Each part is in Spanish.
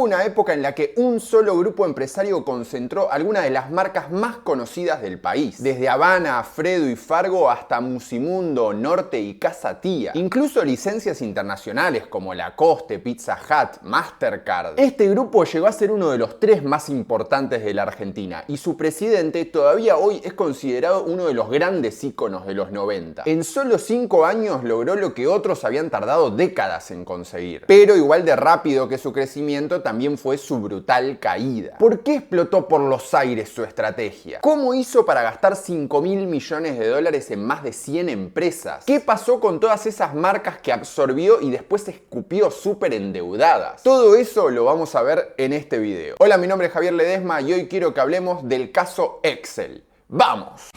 Hubo una época en la que un solo grupo empresario concentró algunas de las marcas más conocidas del país, desde Habana, Fredo y Fargo hasta Musimundo, Norte y Casa Tía. Incluso licencias internacionales como Lacoste, Pizza Hut, Mastercard. Este grupo llegó a ser uno de los 3 más importantes de la Argentina y su presidente todavía hoy es considerado uno de los grandes íconos de los 90. En solo 5 años logró lo que otros habían tardado décadas en conseguir. Pero igual de rápido que su crecimiento también fue su brutal caída. ¿Por qué explotó por los aires su estrategia? ¿Cómo hizo para gastar 5.000 millones de dólares en más de 100 empresas? ¿Qué pasó con todas esas marcas que absorbió y después escupió súper endeudadas? Todo eso lo vamos a ver en este video. Hola, mi nombre es Javier Ledesma y hoy quiero que hablemos del caso Excel. ¡Vamos!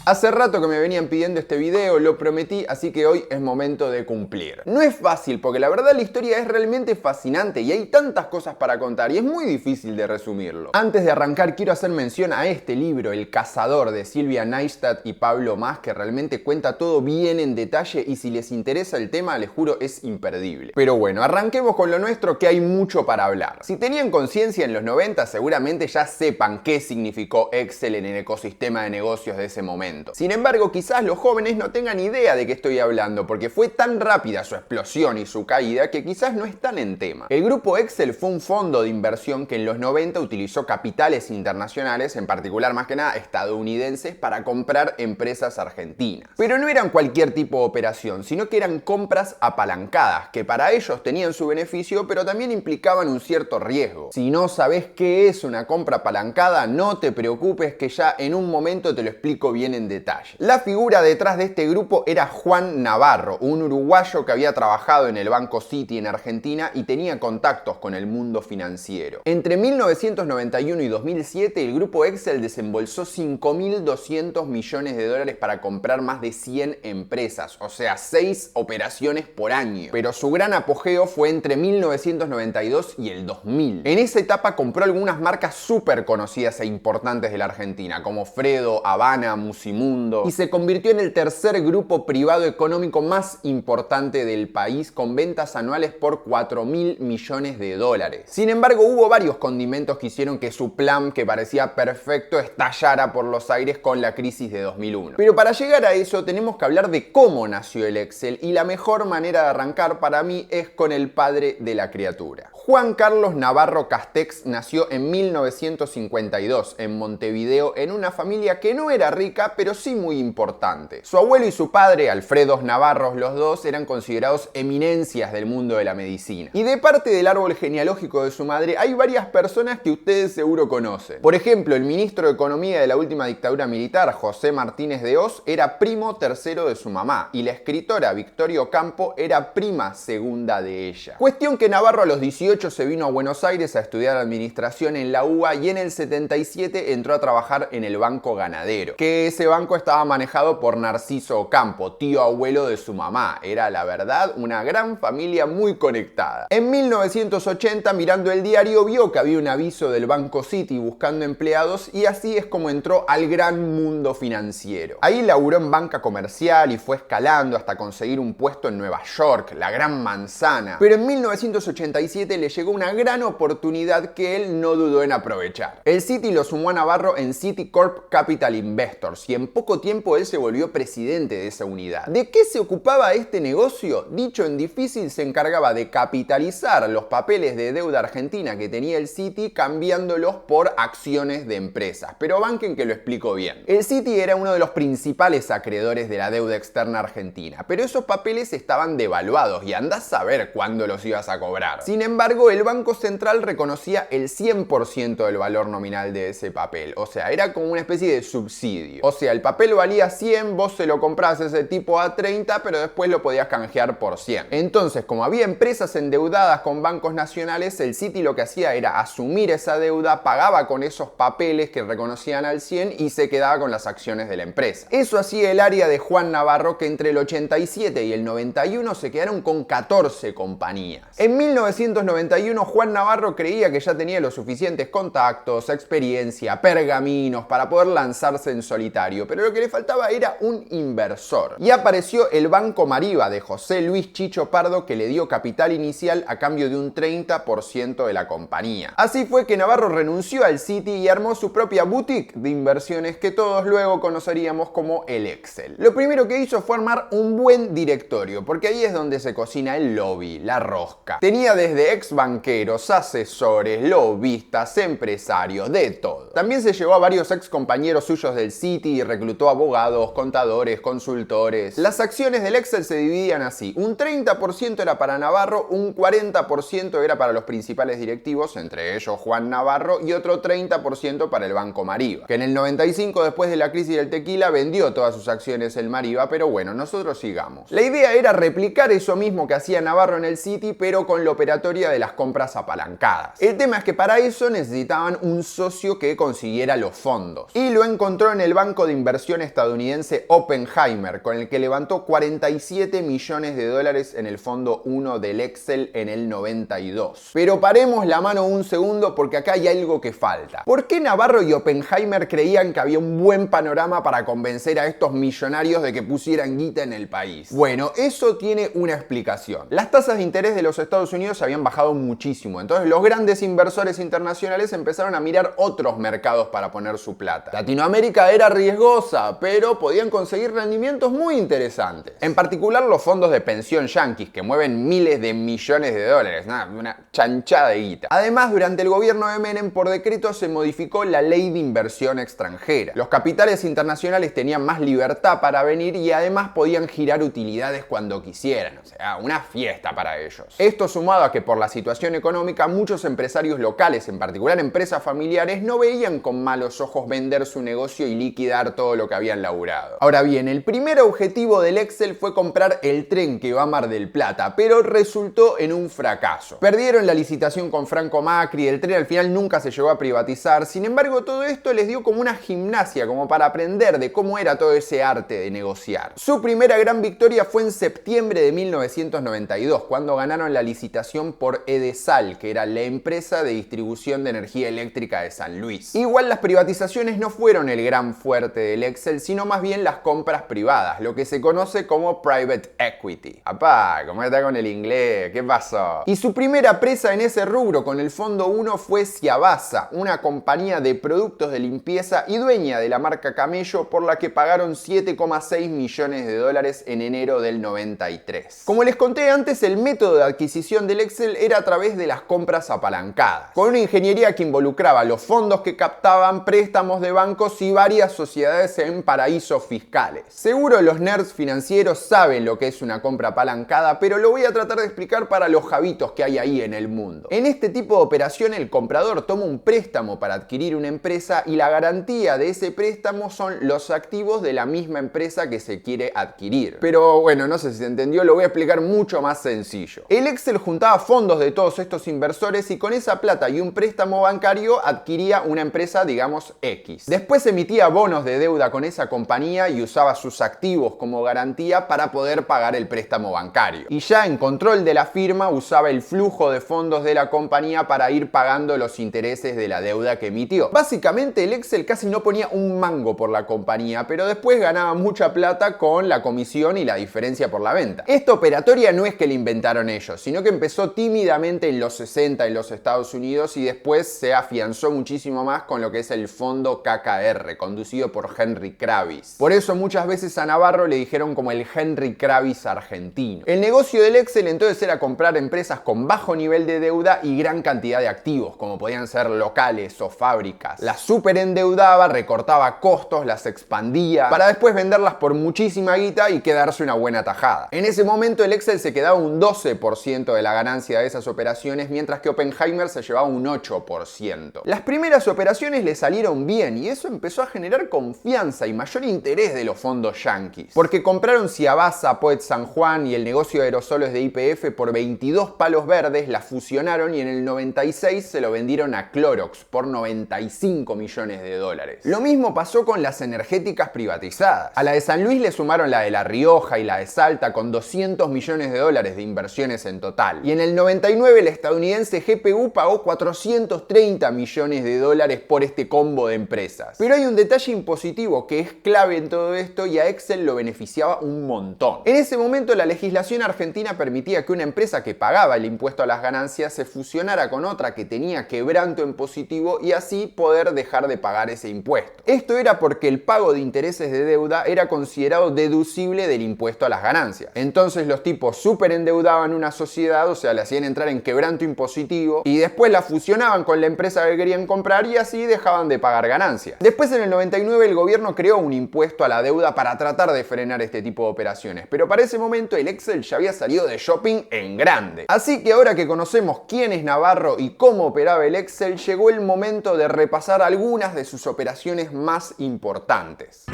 Hace rato que me venían pidiendo este video, lo prometí, así que hoy es momento de cumplir. No es fácil, porque la verdad la historia es realmente fascinante y hay tantas cosas para contar y es muy difícil de resumirlo. Antes de arrancar, quiero hacer mención a este libro, El Cazador, de Silvia Neistat y Pablo Mas, que realmente cuenta todo bien en detalle y si les interesa el tema, les juro, es imperdible. Pero bueno, arranquemos con lo nuestro, que hay mucho para hablar. Si tenían conciencia en los 90, seguramente ya sepan qué significó Excel en el ecosistema de negocios de ese momento. Sin embargo, quizás los jóvenes no tengan idea de qué estoy hablando, porque fue tan rápida su explosión y su caída que quizás no están en tema. El grupo Excel fue un fondo de inversión que en los 90 utilizó capitales internacionales, en particular más que nada estadounidenses, para comprar empresas argentinas. Pero no eran cualquier tipo de operación, sino que eran compras apalancadas, que para ellos tenían su beneficio, pero también implicaban un cierto riesgo. Si no sabes qué es una compra apalancada, no te preocupes, que ya en un momento te lo explico bien en detalle. La figura detrás de este grupo era Juan Navarro, un uruguayo que había trabajado en el Banco City en Argentina y tenía contactos con el mundo financiero. Entre 1991 y 2007, el grupo Excel desembolsó 5.200 millones de dólares para comprar más de 100 empresas, o sea, 6 operaciones por año. Pero su gran apogeo fue entre 1992 y el 2000. En esa etapa compró algunas marcas súper conocidas e importantes de la Argentina, como Fredo, Habana, Musimundo, y se convirtió en el tercer grupo privado económico más importante del país, con ventas anuales por 4.000 millones de dólares. Sin embargo, hubo varios condimentos que hicieron que su plan, que parecía perfecto, estallara por los aires con la crisis de 2001. Pero para llegar a eso tenemos que hablar de cómo nació el Excel, y la mejor manera de arrancar para mí es con el padre de la criatura. Juan Carlos Navarro Castex nació en 1952 en Montevideo, en una familia que no era rica, pero sí muy importante. Su abuelo y su padre, Alfredo Navarro, los dos eran considerados eminencias del mundo de la medicina. Y de parte del árbol genealógico de su madre hay varias personas que ustedes seguro conocen. Por ejemplo, el ministro de Economía de la última dictadura militar, José Martínez de Hoz, era primo tercero de su mamá, y la escritora Victoria Ocampo era prima segunda de ella. Cuestión que Navarro a los 18 se vino a Buenos Aires a estudiar administración en la UBA y en el 77 entró a trabajar en el Banco Ganadero, que ese banco estaba manejado por Narciso Ocampo, tío abuelo de su mamá. Era, la verdad, una gran familia muy conectada. En 1980, mirando el diario, vio que había un aviso del Banco City buscando empleados, y así es como entró al gran mundo financiero. Ahí laburó en banca comercial y fue escalando hasta conseguir un puesto en Nueva York, la gran manzana. Pero en 1987 le llegó una gran oportunidad que él no dudó en aprovechar. El City lo sumó a Navarro en Citicorp Capital Investors, y en poco tiempo él se volvió presidente de esa unidad. ¿De qué se ocupaba este negocio? Dicho en difícil, se encargaba de capitalizar los papeles de deuda argentina que tenía el City, cambiándolos por acciones de empresas. Pero banquen que lo explico bien. El City era uno de los principales acreedores de la deuda externa argentina, pero esos papeles estaban devaluados y andás a ver cuándo los ibas a cobrar. Sin embargo, el Banco Central reconocía el 100% del valor nominal de ese papel, o sea, era como una especie de subsidio. O sea, el papel valía 100, vos se lo comprás ese tipo a 30, pero después lo podías canjear por 100. Entonces, como había empresas endeudadas con bancos nacionales, el City lo que hacía era asumir esa deuda, pagaba con esos papeles que reconocían al 100 y se quedaba con las acciones de la empresa. Eso hacía el área de Juan Navarro, que entre el 87 y el 91 se quedaron con 14 compañías. En 1991 91 Juan Navarro creía que ya tenía los suficientes contactos, experiencia, pergaminos para poder lanzarse en solitario, pero lo que le faltaba era un inversor. Y apareció el Banco Mariva de José Luis Chicho Pardo, que le dio capital inicial a cambio de un 30% de la compañía. Así fue que Navarro renunció al Citi y armó su propia boutique de inversiones que todos luego conoceríamos como el Excel. Lo primero que hizo fue armar un buen directorio, porque ahí es donde se cocina el lobby, la rosca. Tenía desde ex banqueros, asesores, lobistas, empresarios, de todo. También se llevó a varios ex compañeros suyos del Citi y reclutó abogados, contadores, consultores. Las acciones del Excel se dividían así: un 30% era para Navarro, un 40% era para los principales directivos, entre ellos Juan Navarro, y otro 30% para el Banco Mariva, que en el 95, después de la crisis del tequila, vendió todas sus acciones el Mariva, pero bueno, nosotros sigamos. La idea era replicar eso mismo que hacía Navarro en el Citi, pero con la operatoria de las compras apalancadas. El tema es que para eso necesitaban un socio que consiguiera los fondos, y lo encontró en el banco de inversión estadounidense Oppenheimer, con el que levantó 47 millones de dólares en el fondo 1 del Excel en el 92. Pero paremos la mano un segundo, porque acá hay algo que falta. ¿Por qué Navarro y Oppenheimer creían que había un buen panorama para convencer a estos millonarios de que pusieran guita en el país? Bueno, eso tiene una explicación. Las tasas de interés de los Estados Unidos habían bajado muchísimo, entonces los grandes inversores internacionales empezaron a mirar otros mercados para poner su plata. Latinoamérica era riesgosa, pero podían conseguir rendimientos muy interesantes. En particular los fondos de pensión yanquis, que mueven miles de millones de dólares, una chanchada de guita. Además, durante el gobierno de Menem, por decreto se modificó la ley de inversión extranjera. Los capitales internacionales tenían más libertad para venir y además podían girar utilidades cuando quisieran, o sea, una fiesta para ellos. Esto sumado a que por la situación económica muchos empresarios locales, en particular empresas familiares, no veían con malos ojos vender su negocio y liquidar todo lo que habían laburado. Ahora bien, el primer objetivo del Excel fue comprar el tren que va a Mar del Plata, pero resultó en un fracaso. Perdieron la licitación con Franco Macri, el tren al final nunca se llegó a privatizar. Sin embargo, todo esto les dio como una gimnasia, como para aprender de cómo era todo ese arte de negociar. Su primera gran victoria fue en septiembre de 1992, cuando ganaron la licitación por Edesal, que era la empresa de distribución de energía eléctrica de San Luis. Igual las privatizaciones no fueron el gran fuerte del Excel, sino más bien las compras privadas, lo que se conoce como private equity. Apá, ¿cómo está con el inglés? ¿Qué pasó? Y su primera presa en ese rubro con el fondo 1 fue Ciabasa, una compañía de productos de limpieza y dueña de la marca Camello, por la que pagaron 7,6 millones de dólares en enero del 93. Como les conté antes, el método de adquisición del Excel era a través de las compras apalancadas, con una ingeniería que involucraba los fondos que captaban, préstamos de bancos y varias sociedades en paraísos fiscales. Seguro los nerds financieros saben lo que es una compra apalancada, pero lo voy a tratar de explicar para los javitos que hay ahí en el mundo. En este tipo de operación, el comprador toma un préstamo para adquirir una empresa y la garantía de ese préstamo son los activos de la misma empresa que se quiere adquirir. Pero bueno, no sé si se entendió, lo voy a explicar mucho más sencillo. El Excel juntaba fondos de todos estos inversores y con esa plata y un préstamo bancario adquiría una empresa, digamos, X. Después emitía bonos de deuda con esa compañía y usaba sus activos como garantía para poder pagar el préstamo bancario. Y ya en control de la firma usaba el flujo de fondos de la compañía para ir pagando los intereses de la deuda que emitió. Básicamente el Excel casi no ponía un mango por la compañía, pero después ganaba mucha plata con la comisión y la diferencia por la venta. Esta operatoria no es que la inventaron ellos, sino que empezó tímidamente en los 60 en los Estados Unidos y después se afianzó muchísimo más con lo que es el fondo KKR, conducido por Henry Kravis. Por eso muchas veces a Navarro le dijeron como el Henry Kravis argentino. El negocio del Excel entonces era comprar empresas con bajo nivel de deuda y gran cantidad de activos, como podían ser locales o fábricas. Las super endeudaba, recortaba costos, las expandía, para después venderlas por muchísima guita y quedarse una buena tajada. En ese momento el Excel se quedaba un 12% de la ganancia de esas operaciones, mientras que Oppenheimer se llevaba un 8%. Las primeras operaciones le salieron bien y eso empezó a generar confianza y mayor interés de los fondos yanquis, porque compraron Ciabasa, Poet San Juan y el negocio de aerosoles de YPF por 22 palos verdes, la fusionaron y en el 96 se lo vendieron a Clorox por 95 millones de dólares. Lo mismo pasó con las energéticas privatizadas. A la de San Luis le sumaron la de La Rioja y la de Salta con 200 millones de dólares de inversiones en total. Y en el 99 99 el estadounidense GPU pagó 430 millones de dólares por este combo de empresas. Pero hay un detalle impositivo que es clave en todo esto y a Excel lo beneficiaba un montón. En ese momento la legislación argentina permitía que una empresa que pagaba el impuesto a las ganancias se fusionara con otra que tenía quebranto en positivo y así poder dejar de pagar ese impuesto. Esto era porque el pago de intereses de deuda era considerado deducible del impuesto a las ganancias. Entonces los tipos súper endeudaban una sociedad, o sea, le hacían entrar en quebranto impositivo y después la fusionaban con la empresa que querían comprar y así dejaban de pagar ganancias. Después en el 99 el gobierno creó un impuesto a la deuda para tratar de frenar este tipo de operaciones, pero para ese momento el Excel ya había salido de shopping en grande. Así que ahora que conocemos quién es Navarro y cómo operaba el Excel, llegó el momento de repasar algunas de sus operaciones más importantes.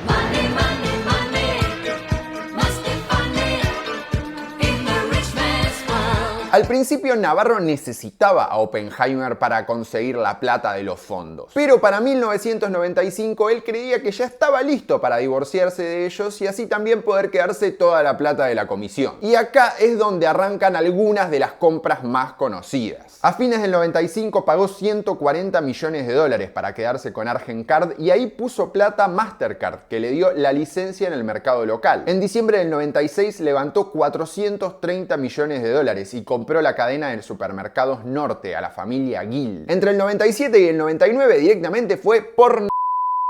Money, money, money, must be funny in the rich man's world. Al principio Navarro necesitaba a Oppenheimer para conseguir la plata de los fondos, pero para 1995 él creía que ya estaba listo para divorciarse de ellos y así también poder quedarse toda la plata de la comisión. Y acá es donde arrancan algunas de las compras más conocidas. A fines del 95 pagó 140 millones de dólares para quedarse con Argencard y ahí puso plata Mastercard, que le dio la licencia en el mercado local. En diciembre del 96 levantó 430 millones de dólares y compró la cadena de supermercados Norte a la familia Gill. Entre el 97 y el 99 directamente fue por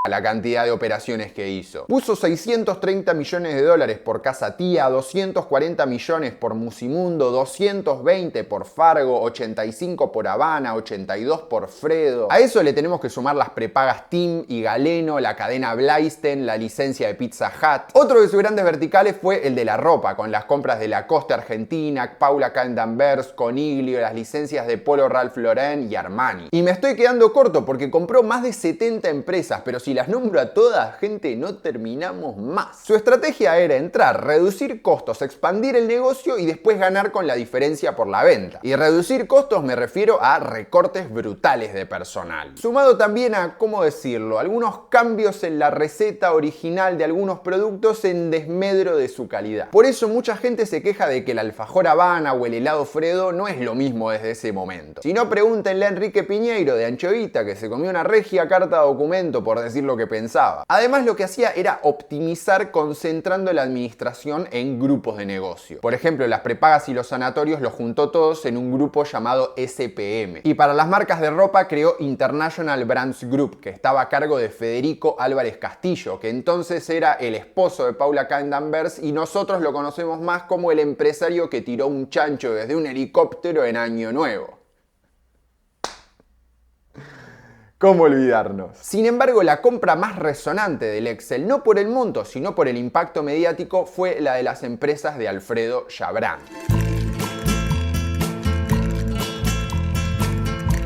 la cantidad de operaciones que hizo. Puso 630 millones de dólares por Casa Tía, 240 millones por Musimundo, 220 por Fargo, 85 por Habana, 82 por Fredo. A eso le tenemos que sumar las prepagas Tim y Galeno, la cadena Blaisten, la licencia de Pizza Hut. Otro de sus grandes verticales fue el de la ropa, con las compras de Lacoste Argentina, Paula Candanvers, Coniglio, las licencias de Polo Ralph Lauren y Armani. Y me estoy quedando corto porque compró más de 70 empresas, pero si las nombro a todas, gente, no terminamos más. Su estrategia era entrar, reducir costos, expandir el negocio y después ganar con la diferencia por la venta. Y reducir costos me refiero a recortes brutales de personal. Sumado también a, ¿cómo decirlo?, algunos cambios en la receta original de algunos productos en desmedro de su calidad. Por eso mucha gente se queja de que el alfajor Habana o el helado Fredo no es lo mismo desde ese momento. Si no, pregúntenle a Enrique Piñeiro de Anchovita, que se comió una regia carta documento por decir lo que pensaba. Además, lo que hacía era optimizar concentrando la administración en grupos de negocio. Por ejemplo, las prepagas y los sanatorios los juntó todos en un grupo llamado SPM. Y para las marcas de ropa creó International Brands Group, que estaba a cargo de Federico Álvarez Castillo, que entonces era el esposo de Paula Candanvers y nosotros lo conocemos más como el empresario que tiró un chancho desde un helicóptero en Año Nuevo. ¿Cómo olvidarnos? Sin embargo, la compra más resonante del Excel, no por el monto, sino por el impacto mediático, fue la de las empresas de Alfredo Chabrán.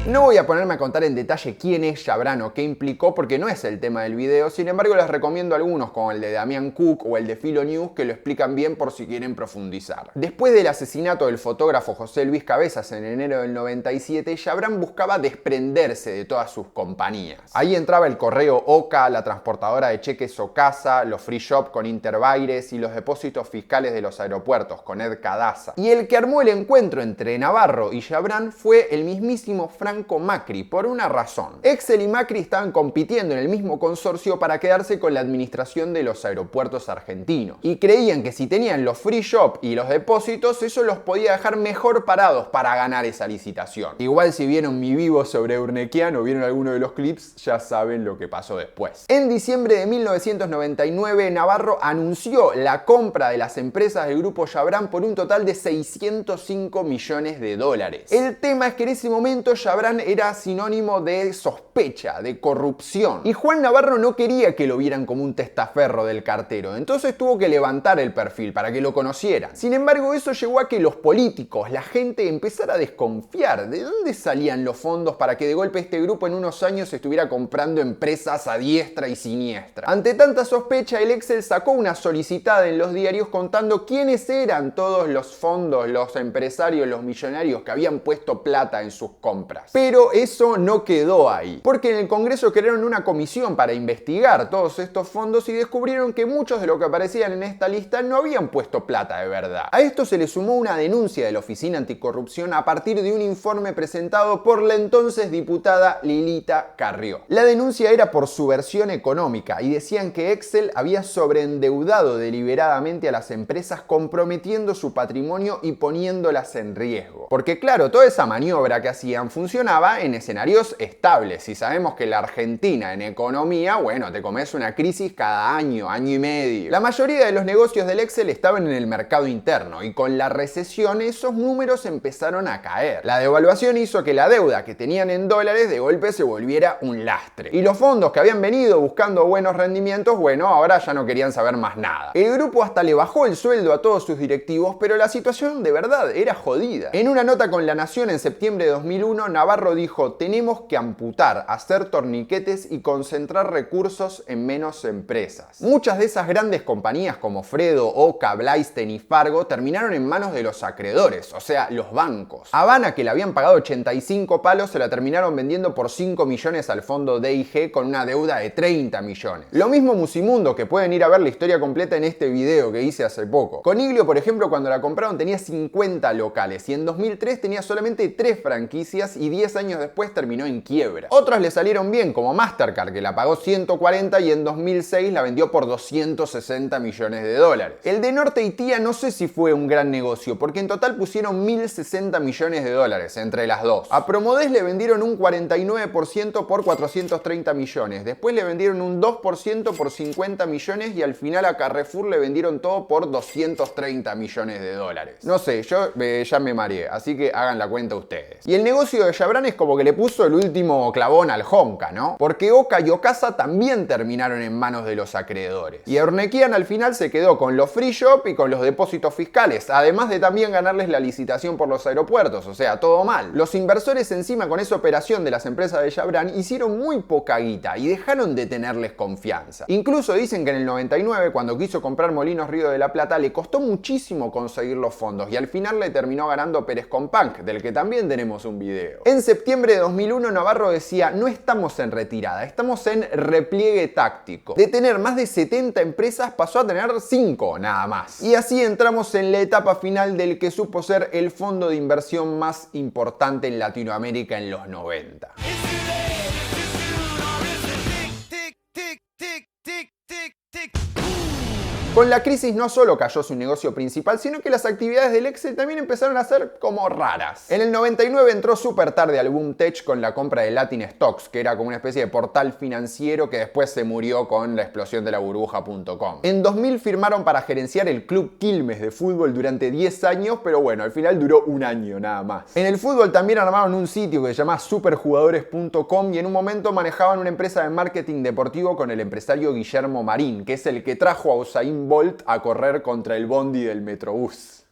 No voy a ponerme a contar en detalle quién es Chabrán o qué implicó porque no es el tema del video, sin embargo les recomiendo algunos como el de Damián Cook o el de Filo News que lo explican bien por si quieren profundizar. Después del asesinato del fotógrafo José Luis Cabezas en enero del 97, Chabrán buscaba desprenderse de todas sus compañías. Ahí entraba el correo Oca, la transportadora de cheques Ocasa, los free shop con Interbaires y los depósitos fiscales de los aeropuertos con Ed Cadaza. Y el que armó el encuentro entre Navarro y Chabrán fue el mismísimo Franco Macri, por una razón. Excel y Macri estaban compitiendo en el mismo consorcio para quedarse con la administración de los aeropuertos argentinos. Y creían que si tenían los free shop y los depósitos, eso los podía dejar mejor parados para ganar esa licitación. Igual si vieron mi vivo sobre Urnequian o vieron alguno de los clips, ya saben lo que pasó después. En diciembre de 1999, Navarro anunció la compra de las empresas del grupo Chabrán por un total de 605 millones de dólares. El tema es que en ese momento Chabrán era sinónimo de sospecha, de corrupción. Y Juan Navarro no quería que lo vieran como un testaferro del cartero, entonces tuvo que levantar el perfil para que lo conocieran. Sin embargo, eso llevó a que los políticos, la gente, empezara a desconfiar de dónde salían los fondos para que de golpe este grupo en unos años estuviera comprando empresas a diestra y siniestra. Ante tanta sospecha, el Excel sacó una solicitada en los diarios contando quiénes eran todos los fondos, los empresarios, los millonarios que habían puesto plata en sus compras. Pero eso no quedó ahí, porque en el Congreso crearon una comisión para investigar todos estos fondos y descubrieron que muchos de los que aparecían en esta lista no habían puesto plata de verdad. A esto se le sumó una denuncia de la Oficina Anticorrupción a partir de un informe presentado por la entonces diputada Lilita Carrió. La denuncia era por subversión económica y decían que Excel había sobreendeudado deliberadamente a las empresas, comprometiendo su patrimonio y poniéndolas en riesgo. Porque claro, toda esa maniobra que hacían funcionaba en escenarios estables y sabemos que la Argentina en economía, bueno, te comes una crisis cada año, año y medio. La mayoría de los negocios del Excel estaban en el mercado interno y con la recesión esos números empezaron a caer. La devaluación hizo que la deuda que tenían en dólares de golpe se volviera un lastre. Y los fondos que habían venido buscando buenos rendimientos, bueno, ahora ya no querían saber más nada. El grupo hasta le bajó el sueldo a todos sus directivos, pero la situación de verdad era jodida. En una nota con La Nación en septiembre de 2001, Navarro dijo: tenemos que amputar, hacer torniquetes y concentrar recursos en menos empresas. Muchas de esas grandes compañías como Fredo, Oca, Blaisten y Fargo terminaron en manos de los acreedores, o sea, los bancos. Habana, que le habían pagado 85 palos, se la terminaron vendiendo por 5 millones al fondo DIG con una deuda de 30 millones. Lo mismo Musimundo, que pueden ir a ver la historia completa en este video que hice hace poco. Coniglio, por ejemplo, cuando la compraron tenía 50 locales y en 2003 tenía solamente 3 franquicias y 10 años después terminó en quiebra. Otros le salieron bien, como Mastercard, que la pagó 140 y en 2006 la vendió por 260 millones de dólares. El de Norte Itía no sé si fue un gran negocio, porque en total pusieron 1.060 millones de dólares entre las dos. A Promodés le vendieron un 49% por 430 millones, después le vendieron un 2% por 50 millones y al final a Carrefour le vendieron todo por 230 millones de dólares. No sé, yo ya me mareé, así que hagan la cuenta ustedes. Y el negocio de Jabran es como que le puso el último clavón al Honka, ¿no? Porque Oca y Ocasa también terminaron en manos de los acreedores. Y Eurnequian al final se quedó con los free shop y con los depósitos fiscales, además de también ganarles la licitación por los aeropuertos, o sea, todo mal. Los inversores encima con esa operación de las empresas de Jabran hicieron muy poca guita y dejaron de tenerles confianza. Incluso dicen que en el 99, cuando quiso comprar Molinos Río de la Plata, le costó muchísimo conseguir los fondos y al final le terminó ganando Pérez Compunk, del que también tenemos un video. En septiembre de 2001 Navarro decía: no estamos en retirada, estamos en repliegue táctico. De tener más de 70 empresas pasó a tener 5 nada más. Y así entramos en la etapa final del que supo ser el fondo de inversión más importante en Latinoamérica en los 90. Con la crisis no solo cayó su negocio principal, sino que las actividades del Excel también empezaron a ser como raras. En el 99 entró súper tarde al boom tech con la compra de Latin Stocks, que era como una especie de portal financiero que después se murió con la explosión de la burbuja.com. En 2000 firmaron para gerenciar el Club Quilmes de fútbol durante 10 años, pero bueno, al final duró un año nada más. En el fútbol también armaron un sitio que se llama superjugadores.com y en un momento manejaban una empresa de marketing deportivo con el empresario Guillermo Marín, que es el que trajo a Usain Bolt a correr contra el bondi del Metrobús.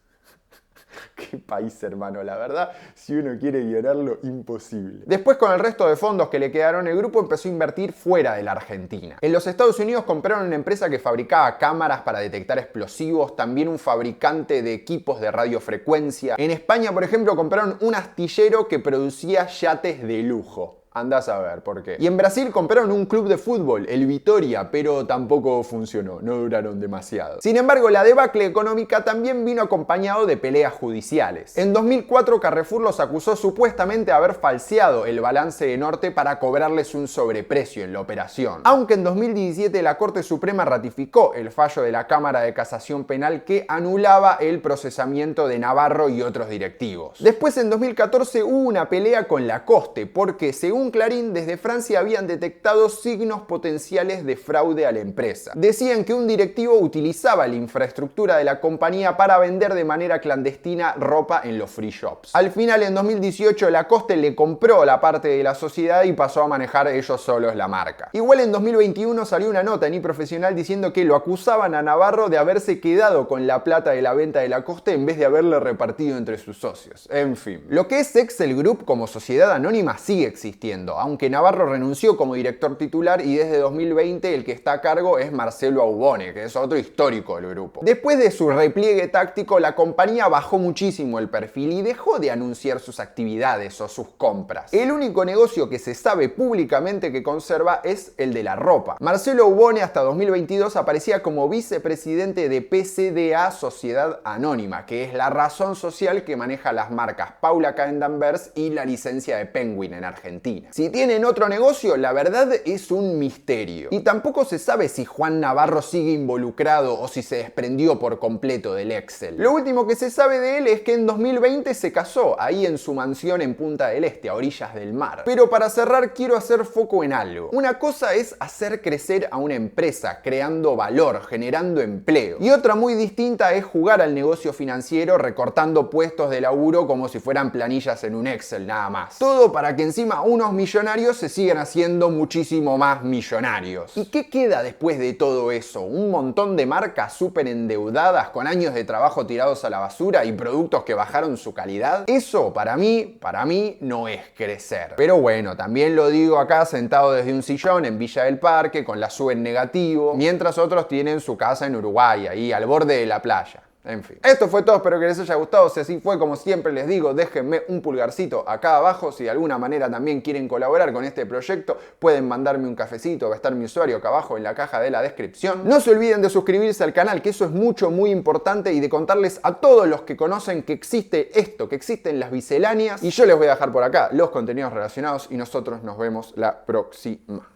Qué país, hermano, la verdad, si uno quiere guionarlo, imposible. Después, con el resto de fondos que le quedaron, el grupo empezó a invertir fuera de la Argentina. En los Estados Unidos compraron una empresa que fabricaba cámaras para detectar explosivos, también un fabricante de equipos de radiofrecuencia. En España, por ejemplo, compraron un astillero que producía yates de lujo. Andás a ver por qué. Y en Brasil compraron un club de fútbol, el Vitória, pero tampoco funcionó, no duraron demasiado. Sin embargo, la debacle económica también vino acompañado de peleas judiciales. En 2004, Carrefour los acusó supuestamente de haber falseado el balance de Norte para cobrarles un sobreprecio en la operación. Aunque en 2017 la Corte Suprema ratificó el fallo de la Cámara de Casación Penal que anulaba el procesamiento de Navarro y otros directivos. Después, en 2014, hubo una pelea con Lacoste, porque según Clarín, desde Francia habían detectado signos potenciales de fraude a la empresa. Decían que un directivo utilizaba la infraestructura de la compañía para vender de manera clandestina ropa en los free shops. Al final, en 2018, Lacoste le compró la parte de la sociedad y pasó a manejar ellos solos la marca. Igual en 2021 salió una nota en iProfesional diciendo que lo acusaban a Navarro de haberse quedado con la plata de la venta de Lacoste en vez de haberle repartido entre sus socios. En fin. Lo que es Excel Group como sociedad anónima sigue existiendo. siguiendo, aunque Navarro renunció como director titular y desde 2020 el que está a cargo es Marcelo Aubone, que es otro histórico del grupo. Después de su repliegue táctico, la compañía bajó muchísimo el perfil y dejó de anunciar sus actividades o sus compras. El único negocio que se sabe públicamente que conserva es el de la ropa. Marcelo Aubone hasta 2022 aparecía como vicepresidente de PCDA Sociedad Anónima, que es la razón social que maneja las marcas Paula Candenbergs y la licencia de Penguin en Argentina. Si tienen otro negocio, la verdad es un misterio. Y tampoco se sabe si Juan Navarro sigue involucrado o si se desprendió por completo del Excel. Lo último que se sabe de él es que en 2020 se casó, ahí en su mansión en Punta del Este, a orillas del mar. Pero para cerrar quiero hacer foco en algo. Una cosa es hacer crecer a una empresa, creando valor, generando empleo. Y otra muy distinta es jugar al negocio financiero recortando puestos de laburo como si fueran planillas en un Excel nada más. Todo para que encima unos millonarios se sigan haciendo muchísimo más millonarios. ¿Y qué queda después de todo eso? Un montón de marcas súper endeudadas con años de trabajo tirados a la basura y productos que bajaron su calidad. Eso para mí no es crecer. Pero bueno, también lo digo acá sentado desde un sillón en Villa del Parque con la SUB en negativo, mientras otros tienen su casa en Uruguay, ahí al borde de la playa. En fin. Esto fue todo, espero que les haya gustado. Si así fue, como siempre les digo, déjenme un pulgarcito acá abajo. Si de alguna manera también quieren colaborar con este proyecto, pueden mandarme un cafecito, va a estar mi usuario acá abajo en la caja de la descripción. No se olviden de suscribirse al canal, que eso es muy importante, y de contarles a todos los que conocen que existe esto, que existen las misceláneas. Y yo les voy a dejar por acá los contenidos relacionados y nosotros nos vemos la próxima.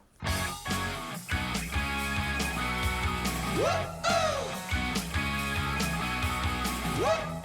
What?